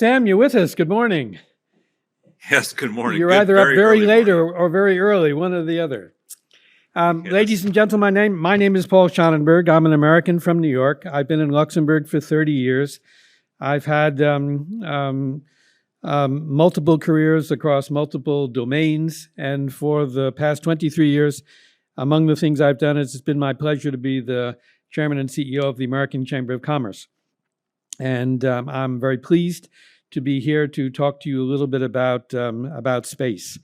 Sam, you're with us. Good morning. Yes, good morning. You're Good, either up very late morning. or very early, one or the other. Yes. Ladies and gentlemen, my name is Paul Schonenberg. I'm an American from New York. I've been in Luxembourg for 30 years. I've had multiple careers across multiple domains. And for the past 23 years, among the things I've done is it's been my pleasure to be the chairman and CEO of the American Chamber of Commerce. And I'm very pleased to be here to talk to you a little bit about space.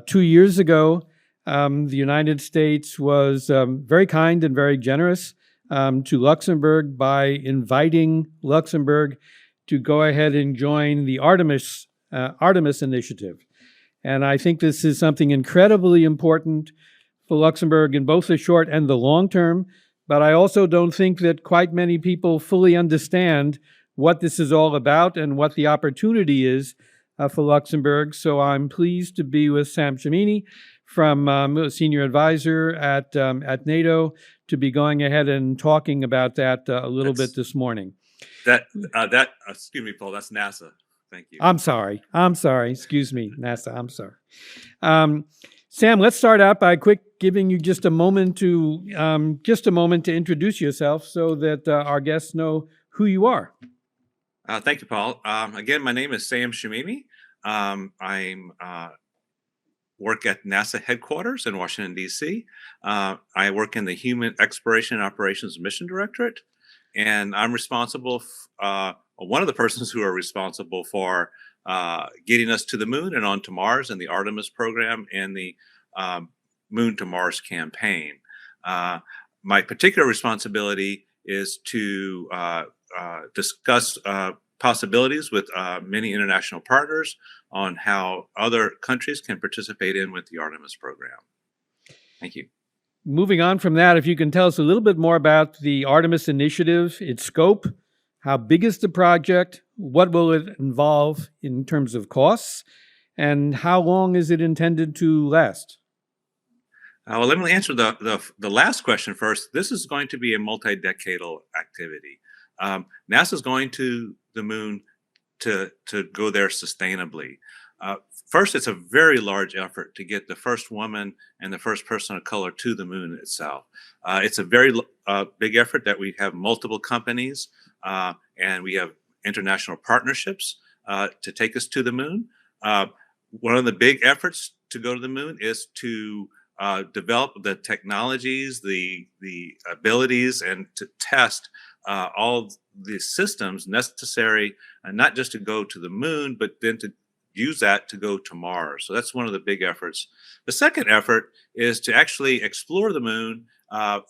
2 years ago, the United States was very kind and very generous to Luxembourg by inviting Luxembourg to go ahead and join the Artemis initiative. And I think this is something incredibly important for Luxembourg in both the short and the long term. But I also don't think that quite many people fully understand what this is all about and what the opportunity is for Luxembourg. So I'm pleased to be with Sam Scimemi, from senior advisor at NATO, to be going ahead and talking about that a little bit this morning. Excuse me, Paul, that's NASA. Thank you. I'm sorry. Excuse me, NASA. I'm sorry. Sam, let's start out by giving you just a moment to introduce yourself so that our guests know who you are. Thank you, Paul. Again, my name is Sam Scimemi. I work at NASA headquarters in Washington, D.C. I work in the Human Exploration and Operations Mission Directorate, and I'm responsible, one of the persons who are responsible for getting us to the moon and onto Mars in the Artemis program and the Moon to Mars campaign. My particular responsibility is to discuss possibilities with many international partners on how other countries can participate with the Artemis program. Thank you. Moving on from that, if you can tell us a little bit more about the Artemis initiative, its scope, how big is the project, what will it involve in terms of costs, and how long is it intended to last? Well, let me answer the last question first. This is going to be a multi-decadal activity. NASA is going to the moon to go there sustainably. First, it's a very large effort to get the first woman and the first person of color to the moon itself. It's a very big effort that we have multiple companies and we have international partnerships to take us to the moon. One of the big efforts to go to the moon is to develop the technologies, the abilities, and to test all the systems necessary, not just to go to the moon, but then to use that to go to Mars. So that's one of the big efforts. The second effort is to actually explore the moon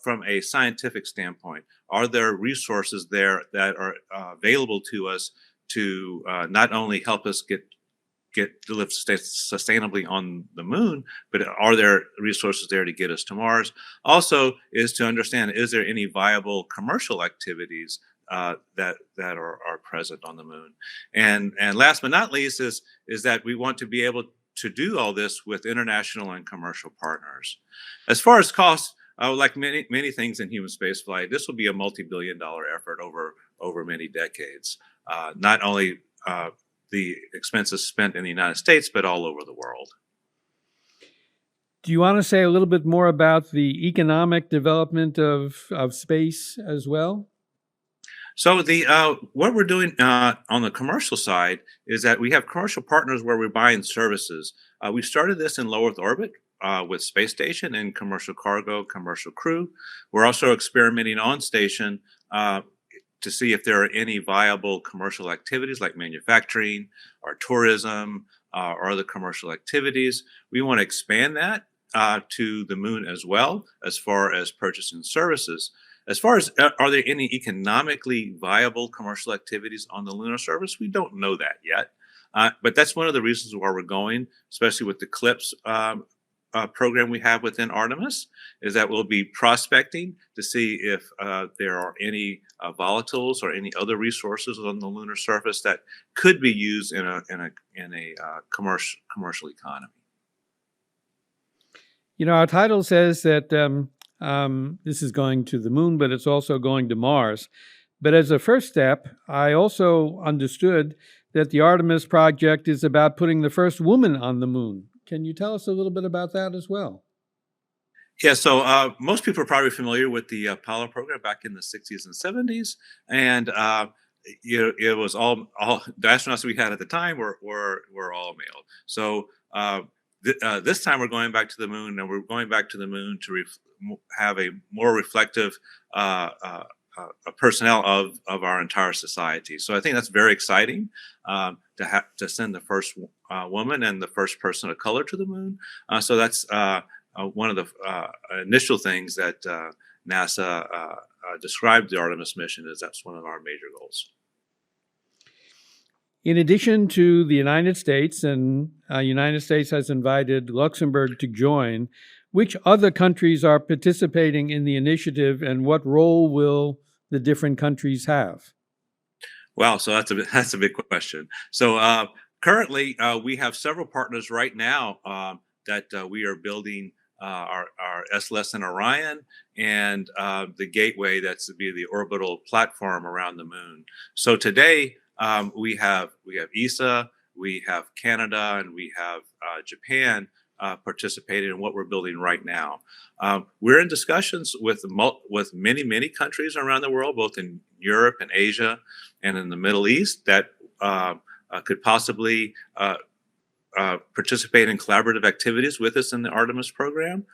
from a scientific standpoint. Are there resources there that are available to us to not only help us to live sustainably on the moon, but are there resources there to get us to Mars? Also is to understand, is there any viable commercial activities that are present on the moon? And last but not least is that we want to be able to do all this with international and commercial partners. As far as costs, like many things in human spaceflight, this will be a multi-billion-dollar effort over many decades. Not only the expenses spent in the United States, but all over the world. Do you want to say a little bit more about the economic development of space as well? So what we're doing on the commercial side is that we have commercial partners where we're buying services. We started this in low Earth orbit with space station and commercial cargo, commercial crew. We're also experimenting on station to see if there are any viable commercial activities like manufacturing or tourism or other commercial activities. We want to expand that to the moon as well, as far as purchasing services. As far as are there any economically viable commercial activities on the lunar surface, we don't know that yet. But that's one of the reasons why we're going, especially with the CLIPS program we have within Artemis, is that we'll be prospecting to see if there are any volatiles or any other resources on the lunar surface that could be used in a commercial economy. You know, our title says that this is going to the moon, but it's also going to Mars. But as a first step, I also understood that the Artemis project is about putting the first woman on the moon. Can you tell us a little bit about that as well? Yeah, so most people are probably familiar with the Apollo program back in the 60s and 70s, and it was all the astronauts we had at the time were all male. So this time we're going back to the moon, and we're going back to the moon to have a more reflective personnel of our entire society. So I think that's very exciting to send the first woman and the first person of color to the moon. So that's one of the initial things that NASA described the Artemis mission as. That's one of our major goals. In addition to the United States, and United States has invited Luxembourg to join, which other countries are participating in the initiative, and what role will the different countries have? Wow, so that's a big question. So currently, we have several partners right now that we are building our SLS and Orion, and the gateway that's to be the orbital platform around the moon. So today we have ESA, we have Canada, and we have Japan participating in what we're building right now. We're in discussions with many countries around the world, both in Europe and Asia and in the Middle East, that could possibly participate in collaborative activities with us in the Artemis program.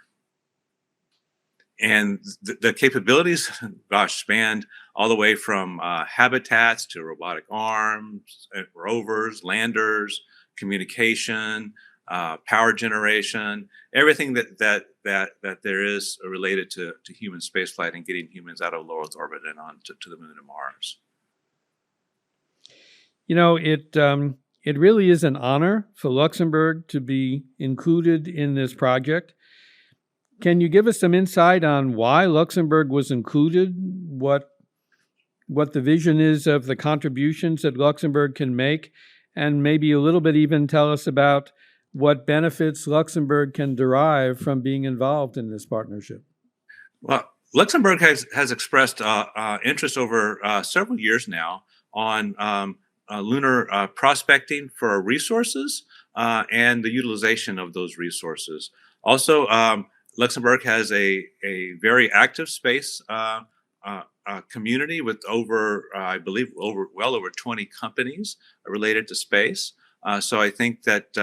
And the capabilities, spanned all the way from habitats to robotic arms, rovers, landers, communication, power generation, everything that there is related to human spaceflight and getting humans out of low Earth orbit and on to the moon and Mars. You know, it really is an honor for Luxembourg to be included in this project. Can you give us some insight on why Luxembourg was included, what the vision is of the contributions that Luxembourg can make, and maybe a little bit even tell us about what benefits Luxembourg can derive from being involved in this partnership? Well, Luxembourg has expressed interest over several years now on lunar prospecting for resources and the utilization of those resources. Also, Luxembourg has a very active space community with I believe well over 20 companies related to space. So I think that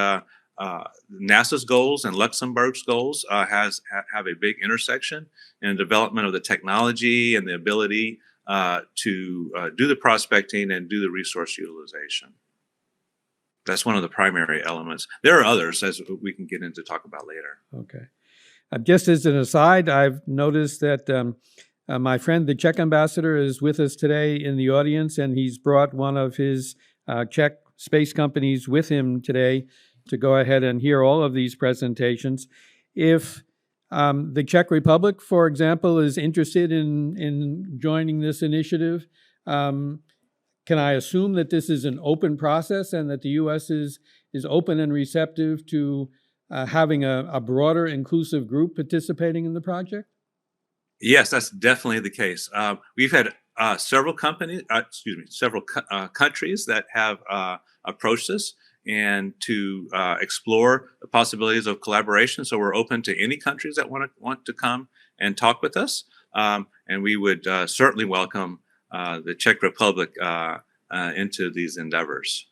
NASA's goals and Luxembourg's goals have a big intersection in the development of the technology and the ability to do the prospecting and do the resource utilization. That's one of the primary elements. There are others, as we can get into talk about later. Okay. Just as an aside, I've noticed that my friend, the Czech ambassador, is with us today in the audience, and he's brought one of his Czech space companies with him today to go ahead and hear all of these presentations. If the Czech Republic, for example, is interested in joining this initiative, can I assume that this is an open process and that the U.S. is open and receptive to having a broader, inclusive group participating in the project? Yes, that's definitely the case. We've had several countries that have approached us and to explore the possibilities of collaboration. So we're open to any countries that want to come and talk with us, and we would certainly welcome the Czech Republic into these endeavors.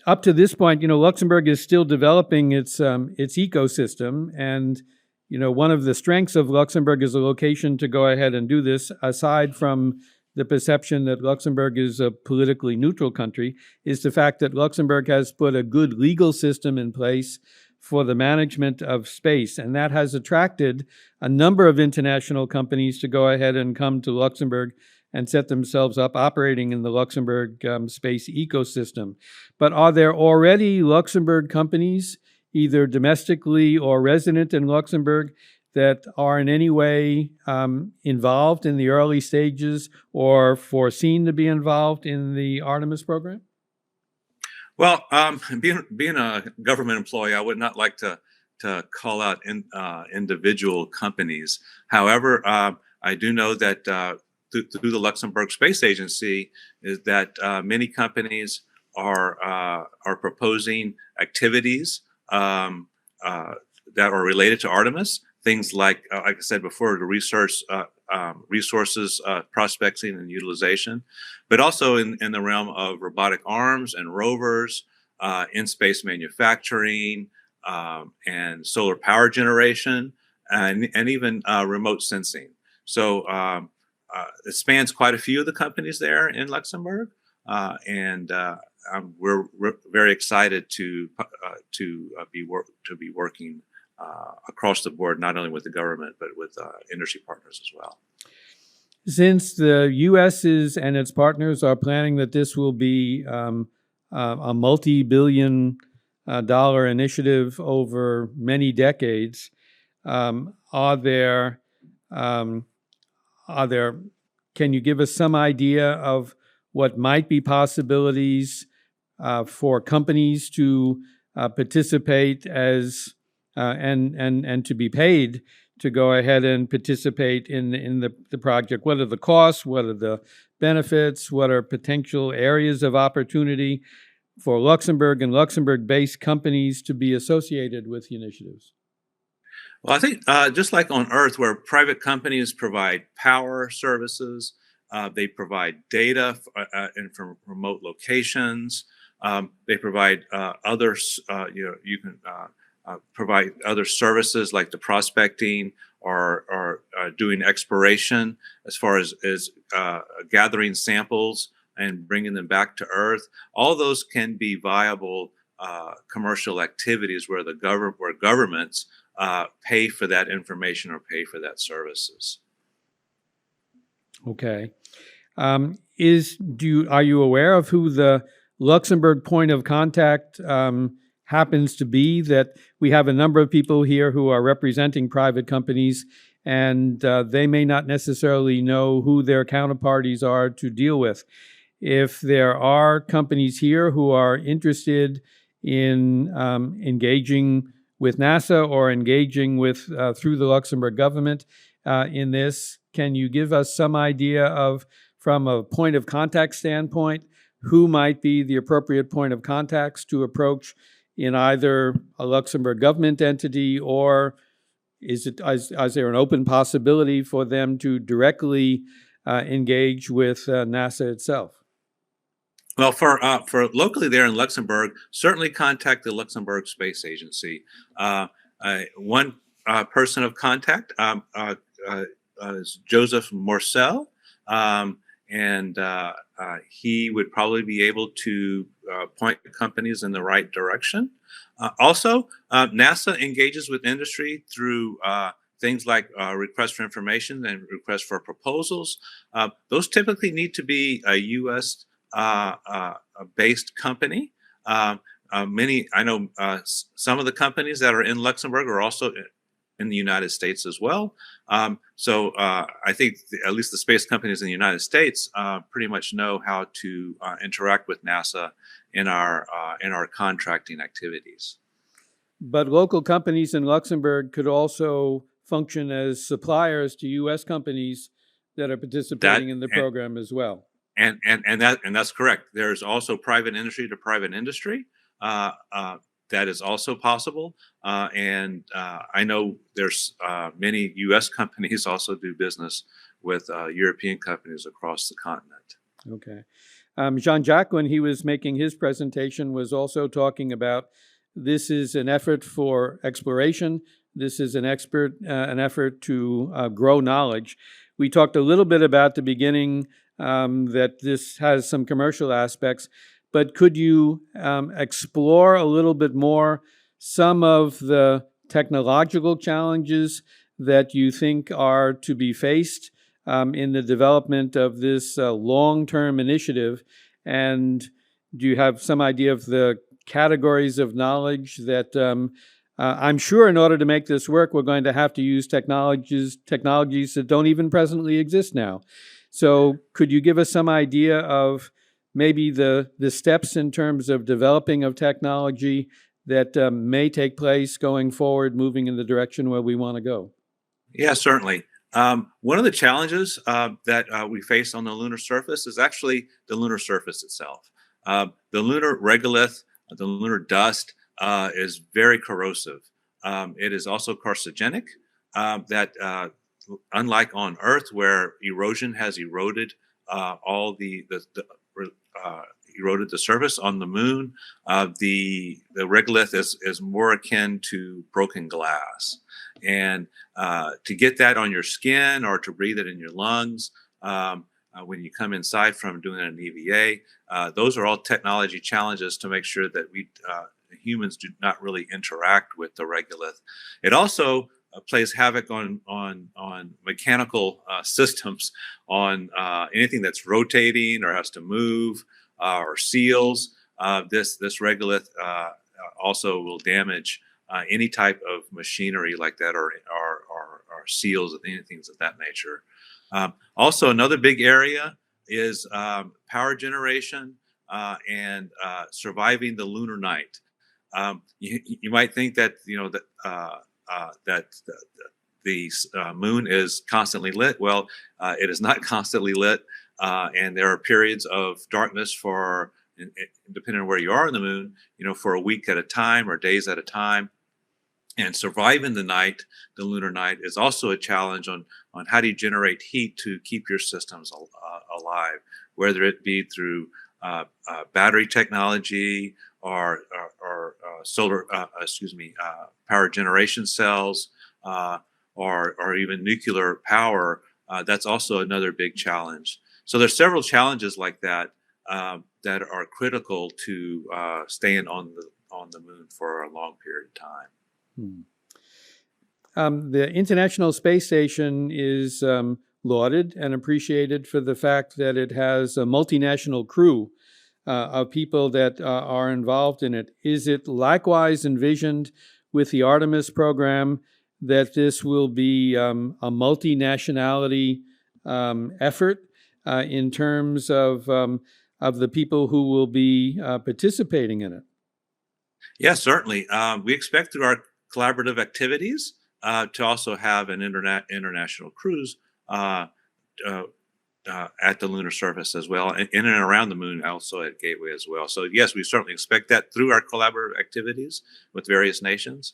Up to this point, Luxembourg is still developing its ecosystem, and one of the strengths of Luxembourg as a location to go ahead and do this, aside from the perception that Luxembourg is a politically neutral country, is the fact that Luxembourg has put a good legal system in place for the management of space, and that has attracted a number of international companies to go ahead and come to Luxembourg and set themselves up operating in the Luxembourg space ecosystem. But are there already Luxembourg companies, either domestically or resident in Luxembourg, that are in any way involved in the early stages or foreseen to be involved in the Artemis program? Well, being a government employee, I would not like to call out individual companies. However, I do know that through the Luxembourg Space Agency is that many companies are proposing activities that are related to Artemis. Things like I said before, the research, resources, prospecting, and utilization, but also in the realm of robotic arms and rovers, in-space manufacturing, and solar power generation, and even remote sensing. So it spans quite a few of the companies there in Luxembourg, and we're very excited to be working across the board, not only with the government but with industry partners as well. Since the U.S. and its partners are planning that this will be a multi-billion dollar initiative over many decades, are there? Can you give us some idea of what might be possibilities for companies to participate as and to be paid to go ahead and participate in the project? What are the costs? What are the benefits? What are potential areas of opportunity for Luxembourg and Luxembourg-based companies to be associated with the initiatives? Well, I think just like on Earth, where private companies provide power services, they provide data from remote locations. They provide others. You can provide other services like the prospecting or doing exploration as far as gathering samples and bringing them back to Earth. All those can be viable commercial activities where governments pay for that information or pay for that services. Okay. Are you aware of who the Luxembourg point of contact happens to be? That we have a number of people here who are representing private companies, and they may not necessarily know who their counterparties are to deal with. If there are companies here who are interested in engaging with NASA or engaging with through the Luxembourg government in this, can you give us some idea of, from a point of contact standpoint, who might be the appropriate point of contacts to approach in either a Luxembourg government entity, or is there an open possibility for them to directly engage with NASA itself? Well, for locally there in Luxembourg, certainly contact the Luxembourg Space Agency. One person of contact is Joseph Morcel, and he would probably be able to point companies in the right direction. Also, NASA engages with industry through things like requests for information and requests for proposals. Those typically need to be a U.S. Based company. I know some of the companies that are in Luxembourg are also in the United States as well. So I think at least the space companies in the United States pretty much know how to interact with NASA in our contracting activities. But local companies in Luxembourg could also function as suppliers to U.S. companies that are participating in the program as well. And that's correct. There's also private industry to private industry. That is also possible. And I know there's many U.S. companies also do business with European companies across the continent. Okay. Jean-Jacques, when he was making his presentation, was also talking about this is an effort for exploration. This is an effort to grow knowledge. We talked a little bit about the beginning that this has some commercial aspects, but could you explore a little bit more some of the technological challenges that you think are to be faced in the development of this long-term initiative? And do you have some idea of the categories of knowledge that I'm sure in order to make this work, we're going to have to use technologies that don't even presently exist now. So could you give us some idea of maybe the steps in terms of developing of technology that may take place going forward, moving in the direction where we want to go? Yeah, certainly. One of the challenges that we face on the lunar surface is actually the lunar surface itself. The lunar regolith, the lunar dust, is very corrosive. It is also carcinogenic. That unlike on Earth, where erosion has eroded all eroded the surface, on the moon, the regolith is more akin to broken glass. And to get that on your skin or to breathe it in your lungs when you come inside from doing an EVA, those are all technology challenges to make sure that we humans do not really interact with the regolith. It also plays havoc on mechanical systems, on anything that's rotating or has to move or seals. This regolith also will damage any type of machinery like that, or seals and anything of that nature. Also, another big area is power generation and surviving the lunar night. You might think that that the moon is constantly lit. Well, it is not constantly lit, and there are periods of darkness for, depending on where you are on the moon, for a week at a time or days at a time. And surviving the night, the lunar night, is also a challenge on how do you generate heat to keep your systems alive, whether it be through battery technology or solar, power generation cells, or even nuclear power. That's also another big challenge. So there's several challenges like that that are critical to staying on the moon for a long period of time. The International Space Station is lauded and appreciated for the fact that it has a multinational crew of people that are involved in it. Is it likewise envisioned with the Artemis program that this will be a multinationality effort in terms of the people who will be participating in it? Yes, certainly. We expect through our collaborative activities to also have an international cruise at the lunar surface as well, in and around the moon, also at Gateway as well. So yes, we certainly expect that through our collaborative activities with various nations.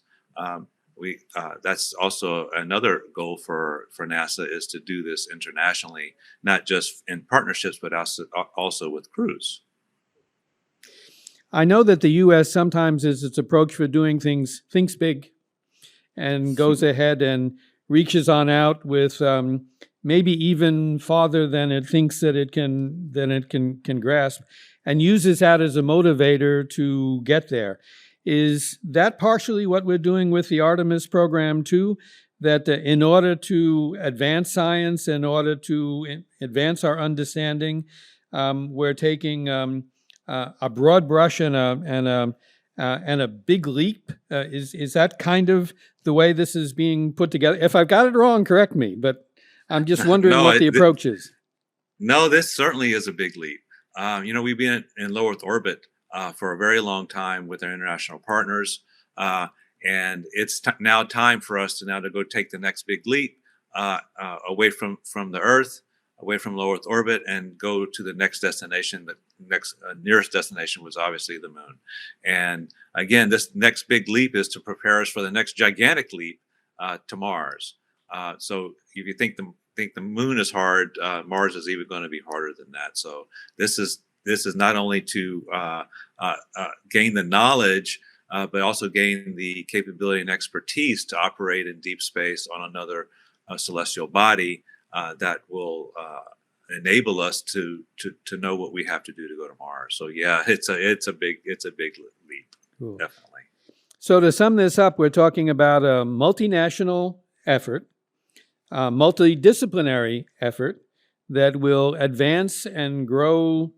That's also another goal for NASA, is to do this internationally, not just in partnerships, but also with crews. I know that the U.S. sometimes, is its approach for doing things, thinks big and goes ahead and reaches on out with maybe even farther than it thinks that it can grasp, and uses that as a motivator to get there. Is that partially what we're doing with the Artemis program too? That in order to advance science, in order to advance our understanding, we're taking a broad brush and a big leap. Is that kind of the way this is being put together? If I've got it wrong, correct me. But I'm just wondering what the approach is. No, this certainly is a big leap. We've been in low Earth orbit for a very long time with our international partners, and it's now time for us to go take the next big leap away from the Earth, away from low Earth orbit, and go to the next destination. The next nearest destination was obviously the moon. And again, this next big leap is to prepare us for the next gigantic leap to Mars. So if you think the moon is hard, Mars is even going to be harder than that. So this is not only to gain the knowledge, but also gain the capability and expertise to operate in deep space on another celestial body that will enable us to know what we have to do to go to Mars. So yeah, it's a big leap. Cool. Definitely. So to sum this up, we're talking about a multinational effort, a multidisciplinary effort that will advance and grow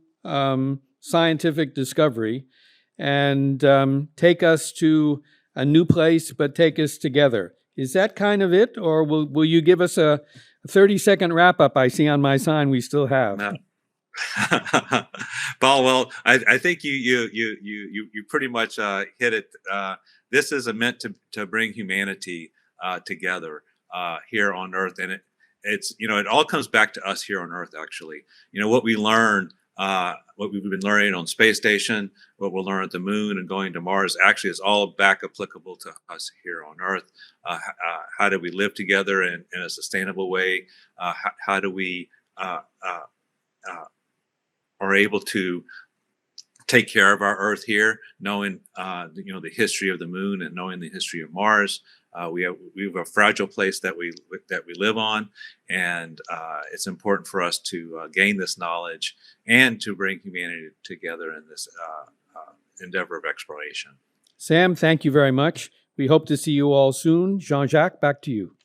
scientific discovery and take us to a new place, but take us together. Is that kind of it, or will you give us a 30-second wrap-up? I see on my sign we still have. No. Paul, well, I think you pretty much hit it. This is meant to bring humanity together here on Earth, and it's, it all comes back to us here on Earth, actually. What we learn, what we've been learning on space station, what we'll learn at the moon and going to Mars, actually is all back applicable to us here on Earth. How do we live together in a sustainable way? How do we are able to take care of our Earth here, knowing the history of the moon and knowing the history of Mars. We have a fragile place that we live on, and it's important for us to gain this knowledge and to bring humanity together in this endeavor of exploration. Sam, thank you very much. We hope to see you all soon. Jean-Jacques, back to you.